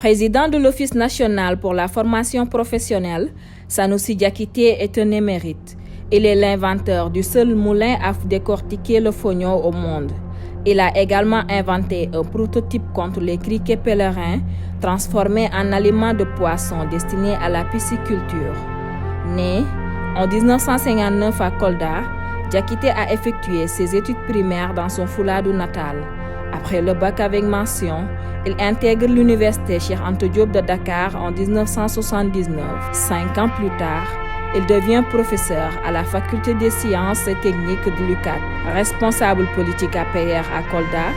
Président de l'Office national pour la formation professionnelle, Sanoussi Diakité est un émérite. Il est l'inventeur du seul moulin à décortiquer le fognon au monde. Il a également inventé un prototype contre les criquets pèlerins, transformé en aliment de poisson destiné à la pisciculture. Né en 1959 à Kolda, Diakité a effectué ses études primaires dans son Fouladou natal. Après le bac avec mention, il intègre l'université Cheikh Anta Diop de Dakar en 1979. 5 ans plus tard, il devient professeur à la faculté des sciences et techniques de l'UCAD. Responsable politique APR à Kolda,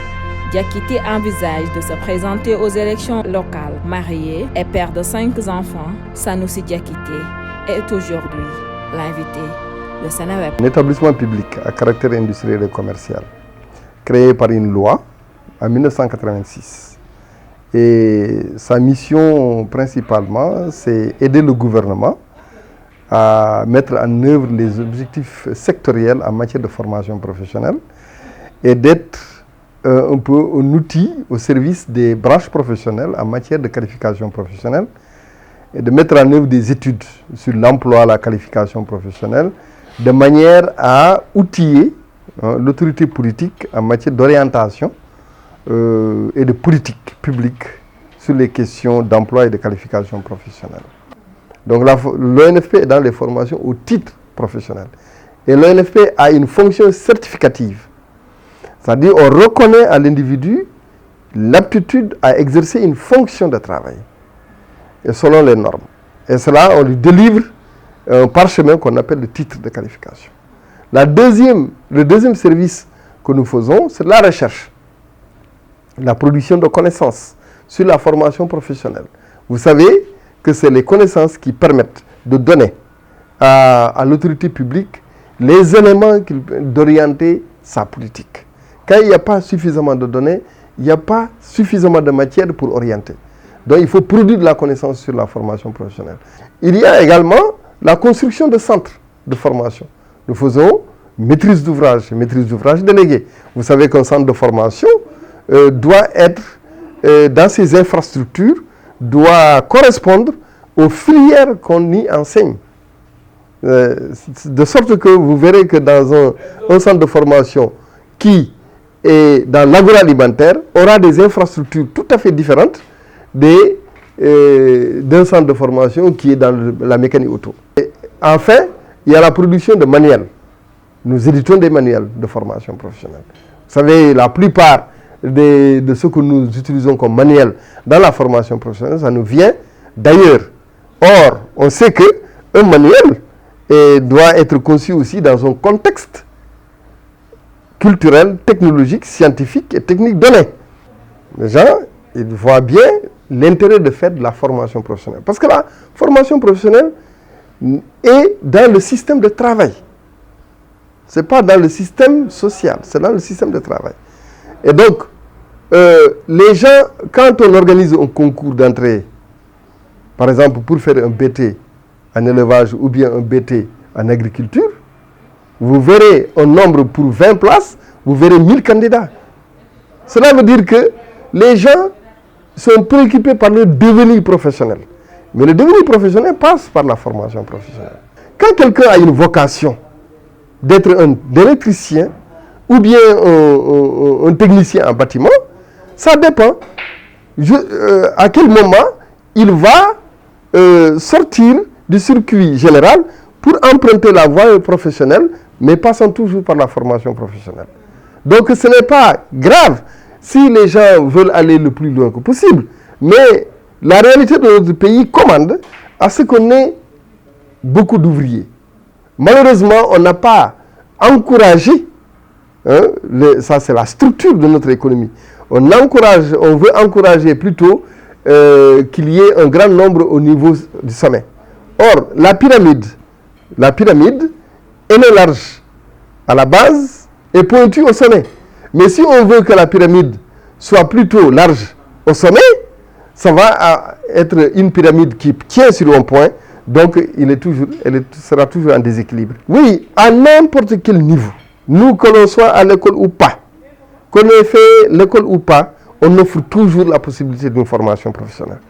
Diakité envisage de se présenter aux élections locales. Marié et père de 5 enfants, Sanoussi Diakité est aujourd'hui l'invité de Seneweb. Un établissement public à caractère industriel et commercial, créé par une loi en 1986. Et sa mission principalement, c'est aider le gouvernement à mettre en œuvre les objectifs sectoriels en matière de formation professionnelle et d'être un peu un outil au service des branches professionnelles en matière de qualification professionnelle et de mettre en œuvre des études sur l'emploi, la qualification professionnelle, de manière à outiller l'autorité politique en matière d'orientation et de politique publique sur les questions d'emploi et de qualification professionnelle. Donc l'ONFP est dans les formations au titre professionnel. Et l'ONFP a une fonction certificative. C'est-à-dire qu'on reconnaît à l'individu l'aptitude à exercer une fonction de travail. Et selon les normes. Et cela, on lui délivre un parchemin qu'on appelle le titre de qualification. Le deuxième service que nous faisons, c'est la recherche. La production de connaissances sur la formation professionnelle. Vous savez que c'est les connaissances qui permettent de donner à l'autorité publique les éléments d'orienter sa politique. Quand il n'y a pas suffisamment de données, il n'y a pas suffisamment de matière pour orienter. Donc il faut produire de la connaissance sur la formation professionnelle. Il y a également la construction de centres de formation. Nous faisons maîtrise d'ouvrage déléguée. Vous savez qu'un centre de formation doit être dans ses infrastructures, doit correspondre aux filières qu'on y enseigne. De sorte que vous verrez que dans un centre de formation qui est dans l'agroalimentaire aura des infrastructures tout à fait différentes d'un centre de formation qui est dans la mécanique auto. Et enfin, il y a la production de manuels. Nous éditons des manuels de formation professionnelle. Vous savez, la plupart de ce que nous utilisons comme manuel dans la formation professionnelle, ça nous vient d'ailleurs. Or, on sait qu'un manuel doit être conçu aussi dans un contexte culturel, technologique, scientifique et technique donné. Les gens, ils voient bien l'intérêt de faire de la formation professionnelle. Parce que la formation professionnelle est dans le système de travail. Ce n'est pas dans le système social, c'est dans le système de travail. Et donc, les gens, quand on organise un concours d'entrée, par exemple pour faire un BT en élevage ou bien un BT en agriculture, vous verrez un nombre pour 20 places, vous verrez 1000 candidats. Cela veut dire que les gens sont préoccupés par le devenir professionnel. Mais le devenir professionnel passe par la formation professionnelle. Quand quelqu'un a une vocation d'être un électricien ou bien un technicien en bâtiment, ça dépend à quel moment il va sortir du circuit général pour emprunter la voie professionnelle, mais passant toujours par la formation professionnelle. Donc ce n'est pas grave si les gens veulent aller le plus loin que possible, mais la réalité de notre pays commande à ce qu'on ait beaucoup d'ouvriers. Malheureusement, on n'a pas encouragé, ça c'est la structure de notre économie, on veut encourager plutôt qu'il y ait un grand nombre au niveau du sommet. Or, la pyramide, elle est large à la base et pointue au sommet. Mais si on veut que la pyramide soit plutôt large au sommet, ça va être une pyramide qui tient sur un point, donc elle sera toujours en déséquilibre. Oui, à n'importe quel niveau, nous que l'on soit à l'école ou pas, qu'on ait fait l'école ou pas, on offre toujours la possibilité d'une formation professionnelle.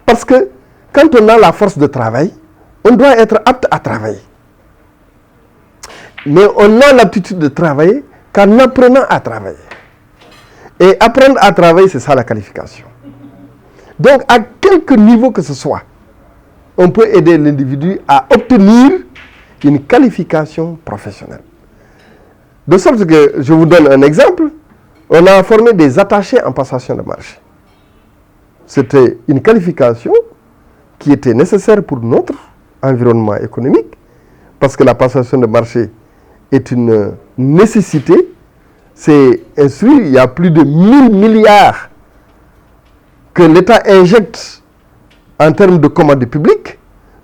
Parce que quand on a la force de travail, on doit être apte à travailler. Mais on a l'aptitude de travailler qu'en apprenant à travailler. Et apprendre à travailler, c'est ça la qualification. Donc, à quelque niveau que ce soit, on peut aider l'individu à obtenir une qualification professionnelle. De sorte que, je vous donne un exemple, on a formé des attachés en passation de marché. C'était une qualification qui était nécessaire pour notre environnement économique, parce que la passation de marché est une nécessité. C'est instruit, il y a plus de 1000 milliards que l'État injecte en termes de commandes publiques.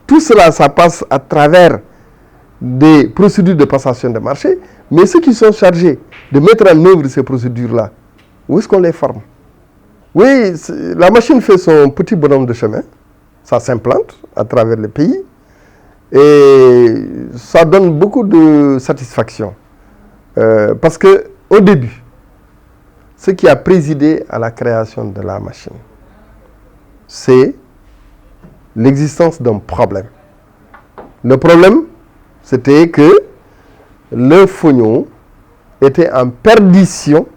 Tout cela, ça passe à travers des procédures de passation de marché, mais ceux qui sont chargés de mettre en œuvre ces procédures-là, où est-ce qu'on les forme? Oui, la machine fait son petit bonhomme de chemin, ça s'implante à travers le pays, et ça donne beaucoup de satisfaction. Parce que au début, ce qui a présidé à la création de la machine, c'est l'existence d'un problème. Le problème, c'était que le fognon était en perdition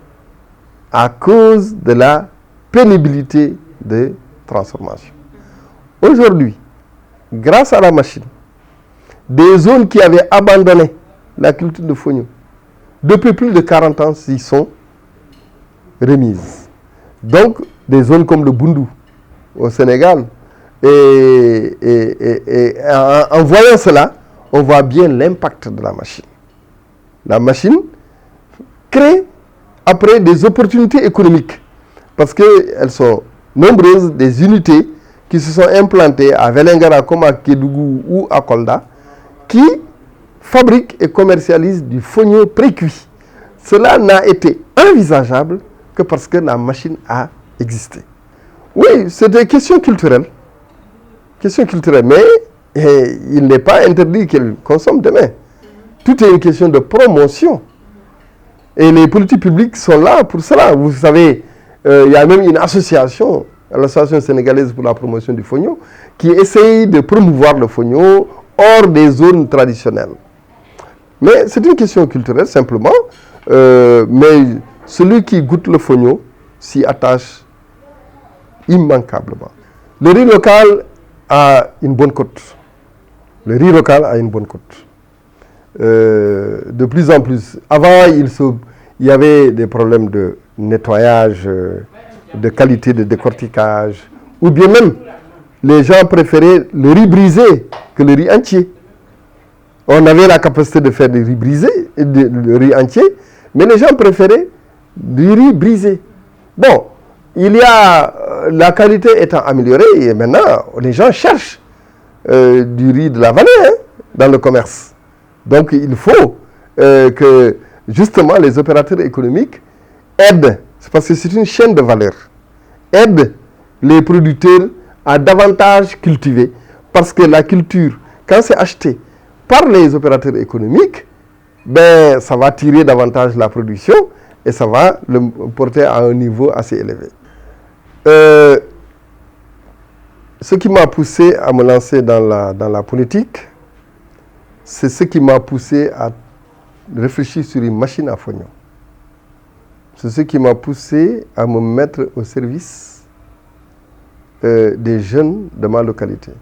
à cause de la pénibilité de transformation. Aujourd'hui, grâce à la machine, des zones qui avaient abandonné la culture de fognon, depuis plus de 40 ans, s'y sont remises. Donc, des zones comme le Boundou, au Sénégal, et en voyant cela, on voit bien l'impact de la machine. La machine crée après des opportunités économiques, parce qu'elles sont nombreuses, des unités qui se sont implantées à Vélingara, comme à Kédougou ou à Kolda, qui fabriquent et commercialisent du fognon précuit. Cela n'a été envisageable que parce que la machine a existé. Oui, c'est des questions culturelles. Mais il n'est pas interdit qu'elle consomme demain. Tout est une question de promotion. Et les politiques publiques sont là pour cela. Vous savez, il y a même une association, l'Association sénégalaise pour la promotion du fognon, qui essaye de promouvoir le fognon hors des zones traditionnelles. Mais c'est une question culturelle simplement. Mais celui qui goûte le fognon s'y attache immanquablement. Le riz local a une bonne cote. De plus en plus. Avant, il y avait des problèmes de nettoyage, de qualité de décortiquage, ou bien même les gens préféraient le riz brisé que le riz entier. On avait la capacité de faire du riz brisé, le riz entier, mais les gens préféraient du riz brisé. Bon, la qualité étant améliorée, et maintenant, les gens cherchent du riz de la vallée dans le commerce. Donc, il faut que, justement, les opérateurs économiques aident, parce que c'est une chaîne de valeur, aident les producteurs à davantage cultiver, parce que la culture, quand c'est acheté par les opérateurs économiques, ben, ça va tirer davantage la production et ça va le porter à un niveau assez élevé. Ce qui m'a poussé à me lancer dans la politique, c'est ce qui m'a poussé à réfléchir sur une machine à fognon. C'est ce qui m'a poussé à me mettre au service des jeunes de ma localité.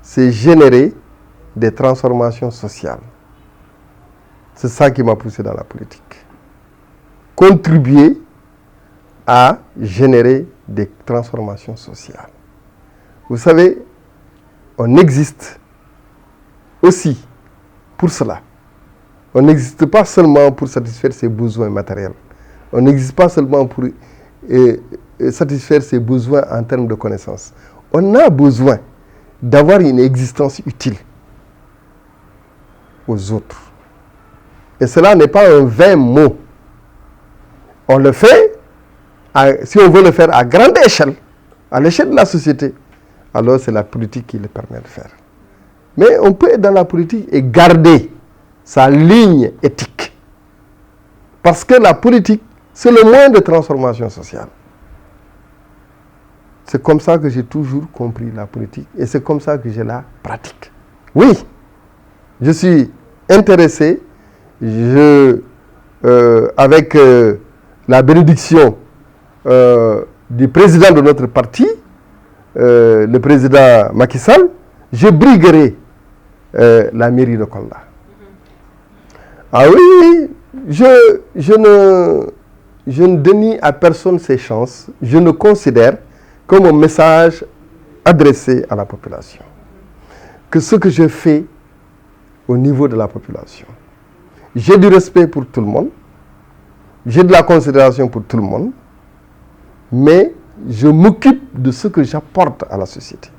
C'est générer des transformations sociales. C'est ça qui m'a poussé dans la politique. Contribuer à générer des transformations sociales. Vous savez, on existe aussi pour cela. On n'existe pas seulement pour satisfaire ses besoins matériels. On n'existe pas seulement pour satisfaire ses besoins en termes de connaissances. On a besoin d'avoir une existence utile aux autres. Et cela n'est pas un vain mot. On le fait, si on veut le faire à grande échelle, à l'échelle de la société, alors c'est la politique qui le permet de faire. Mais on peut être dans la politique et garder sa ligne éthique. Parce que la politique, c'est le moyen de transformation sociale. C'est comme ça que j'ai toujours compris la politique et c'est comme ça que je la pratique. Oui, je suis intéressé, avec la bénédiction du président de notre parti, le président Macky Sall, je briguerai la mairie de Kolda. Ah oui, je ne dénie à personne ses chances. Je ne considère comme un message adressé à la population que ce que je fais au niveau de la population, j'ai du respect pour tout le monde, j'ai de la considération pour tout le monde, mais je m'occupe de ce que j'apporte à la société.